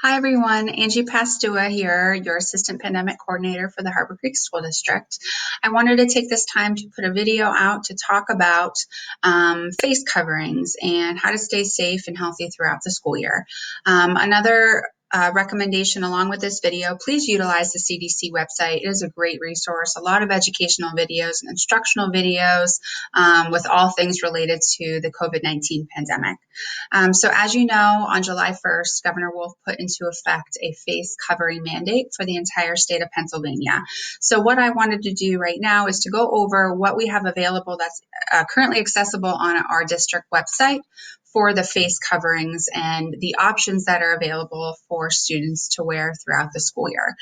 Hi everyone, Angie Pastua here, your Assistant Pandemic Coordinator for the Harbor Creek School District. I wanted to take this time to put a video out to talk about face coverings and how to stay safe and healthy throughout the school year. Another recommendation along with this video, please utilize the CDC website. It is a great resource, a lot of educational videos and instructional videos with all things related to the COVID-19 pandemic. So as you know, on July 1st, Governor Wolf put into effect a face covering mandate for the entire state of Pennsylvania. So what I wanted to do right now is to go over what we have available that's currently accessible on our district website for the face coverings and the options that are available for students to wear throughout the school year.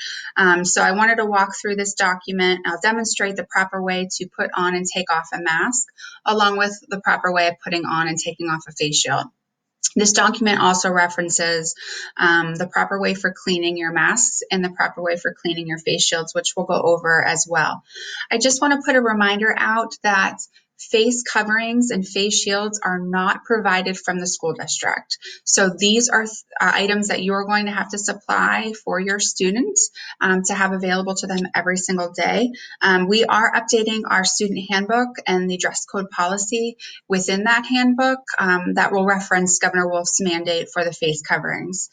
So I wanted to walk through this document. I'll demonstrate the proper way to put on and take off a mask, along with the proper way of putting on and taking off a face shield. This document also references the proper way for cleaning your masks and the proper way for cleaning your face shields, which we'll go over as well. I just want to put a reminder out that face coverings and face shields are not provided from the school district. So these are items that you're going to have to supply for your students to have available to them every single day. We are updating our student handbook and the dress code policy within that handbook that will reference Governor Wolf's mandate for the face coverings.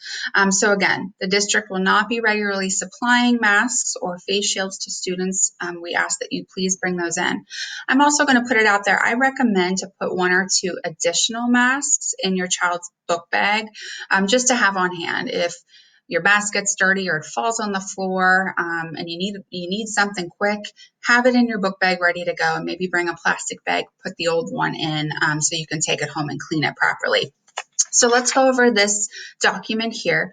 So again, the district will not be regularly supplying masks or face shields to students. We ask that you please bring those in. I'm also going to put it out there. I recommend to put 1 or 2 additional masks in your child's book bag just to have on hand. If your mask gets dirty or it falls on the floor and you need something quick, have it in your book bag ready to go, and maybe bring a plastic bag, put the old one in so you can take it home and clean it properly. So let's go over this document here.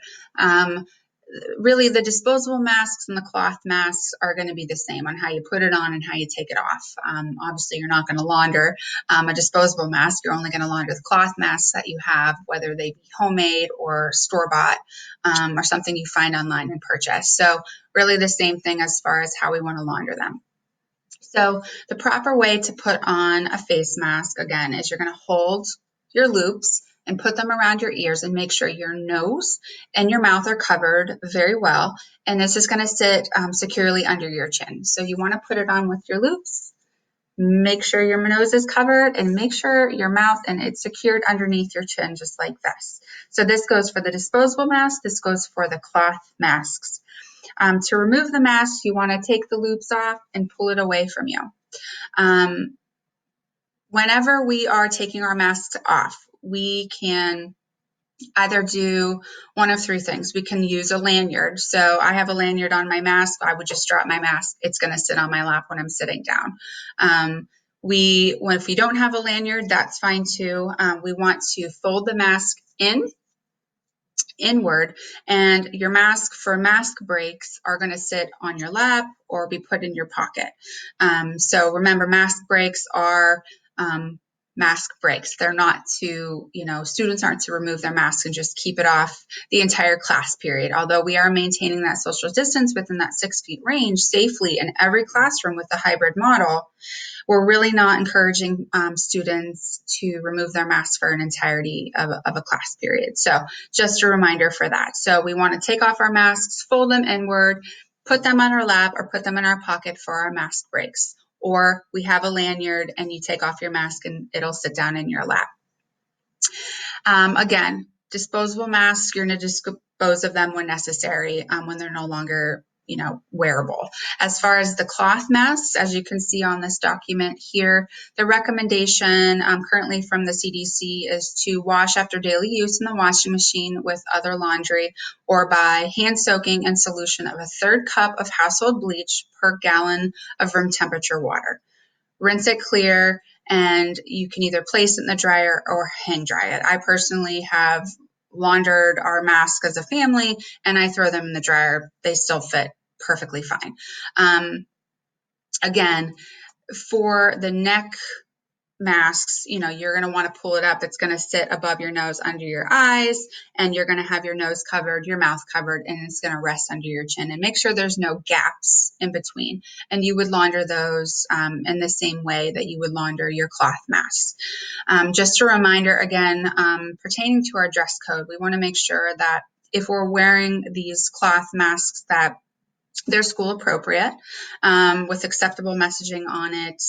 Really, the disposable masks and the cloth masks are going to be the same on how you put it on and how you take it off. Obviously, you're not going to launder a disposable mask. You're only going to launder the cloth masks that you have, whether they be homemade or store-bought or something you find online and purchase. So really the same thing as far as how we want to launder them. So the proper way to put on a face mask, again, is you're going to hold your loops and put them around your ears and make sure your nose and your mouth are covered very well. And this is going to sit securely under your chin. So you want to put it on with your loops, make sure your nose is covered, and make sure your mouth and it's secured underneath your chin, just like this. So this goes for the disposable mask. This goes for the cloth masks. To remove the mask, you want to take the loops off and pull it away from you. Whenever we are taking our masks off, we can either do one of 3 things. We can use a lanyard. So I have a lanyard on my mask. I would just drop my mask. It's going to sit on my lap when I'm sitting down. If you don't have a lanyard, that's fine too. We want to fold the mask inward, and your mask for mask breaks are going to sit on your lap or be put in your pocket. So remember, mask breaks are mask breaks. They're not to, students aren't to remove their masks and just keep it off the entire class period. Although we are maintaining that social distance within that 6 feet range safely in every classroom with the hybrid model, we're really not encouraging students to remove their masks for an entirety of a class period. So just a reminder for that. So we want to take off our masks, fold them inward, put them on our lap, or put them in our pocket for our mask breaks. Or we have a lanyard and you take off your mask and it'll sit down in your lap. Again, disposable masks, you're going to dispose of them when necessary, when they're no longer wearable. As far as the cloth masks, as you can see on this document here, the recommendation currently from the CDC is to wash after daily use in the washing machine with other laundry, or by hand soaking in solution of 1/3 cup of household bleach per gallon of room temperature water. Rinse it clear, and you can either place it in the dryer or hang dry it. I personally have laundered our masks as a family, and I throw them in the dryer. They still fit perfectly fine. Again, for the neck masks, you're going to want to pull it up. It's going to sit above your nose, under your eyes, and you're going to have your nose covered, your mouth covered, and it's going to rest under your chin. And make sure there's no gaps in between. And you would launder those in the same way that you would launder your cloth masks. Just a reminder, again, pertaining to our dress code, we want to make sure that if we're wearing these cloth masks, that they're school appropriate, with acceptable messaging on it,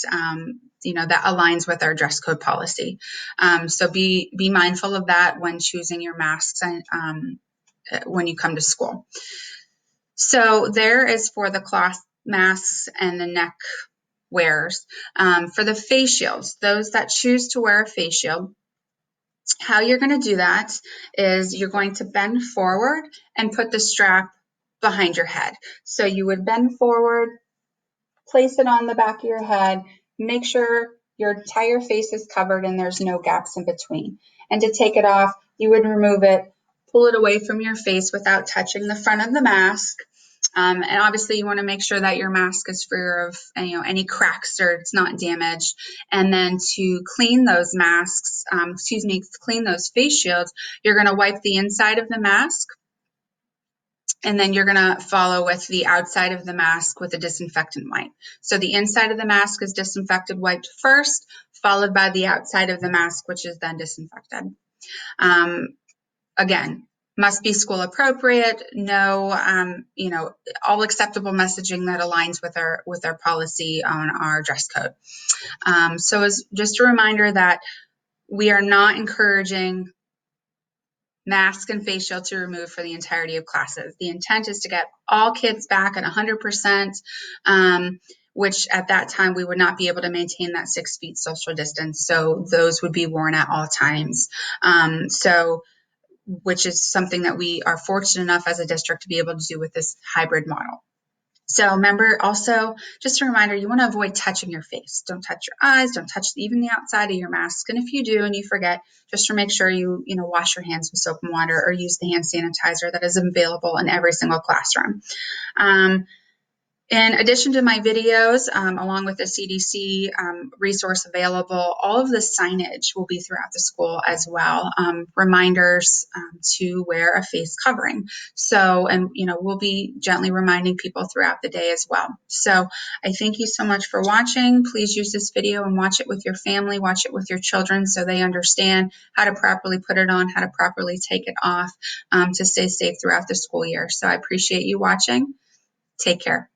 that aligns with our dress code policy. So be mindful of that when choosing your masks and when you come to school. So there is for the cloth masks and the neck wears. For the face shields, those that choose to wear a face shield, how you're going to do that is you're going to bend forward and put the strap behind your head. So you would bend forward, place it on the back of your head, make sure your entire face is covered and there's no gaps in between. And to take it off, you would remove it, pull it away from your face without touching the front of the mask. And obviously you want to make sure that your mask is free of any cracks or it's not damaged. And then to clean those masks, clean those face shields, you're going to wipe the inside of the mask. And then you're going to follow with the outside of the mask with a disinfectant wipe. So the inside of the mask is disinfected, wiped first, followed by the outside of the mask, which is then disinfected. Again, must be school appropriate. No, all acceptable messaging that aligns with our policy on our dress code. So as just a reminder that we are not encouraging mask and face shield to remove for the entirety of classes. The intent is to get all kids back at 100%, which at that time we would not be able to maintain that 6 feet social distance. So those would be worn at all times. Which is something that we are fortunate enough as a district to be able to do with this hybrid model. So remember, also, just a reminder, you want to avoid touching your face. Don't touch your eyes, don't touch even the outside of your mask. And if you do and you forget, just to make sure you wash your hands with soap and water or use the hand sanitizer that is available in every single classroom. In addition to my videos, along with the CDC resource available, all of the signage will be throughout the school as well. Reminders to wear a face covering. So, and we'll be gently reminding people throughout the day as well. So I thank you so much for watching. Please use this video and watch it with your family, watch it with your children so they understand how to properly put it on, how to properly take it off, to stay safe throughout the school year. So I appreciate you watching. Take care.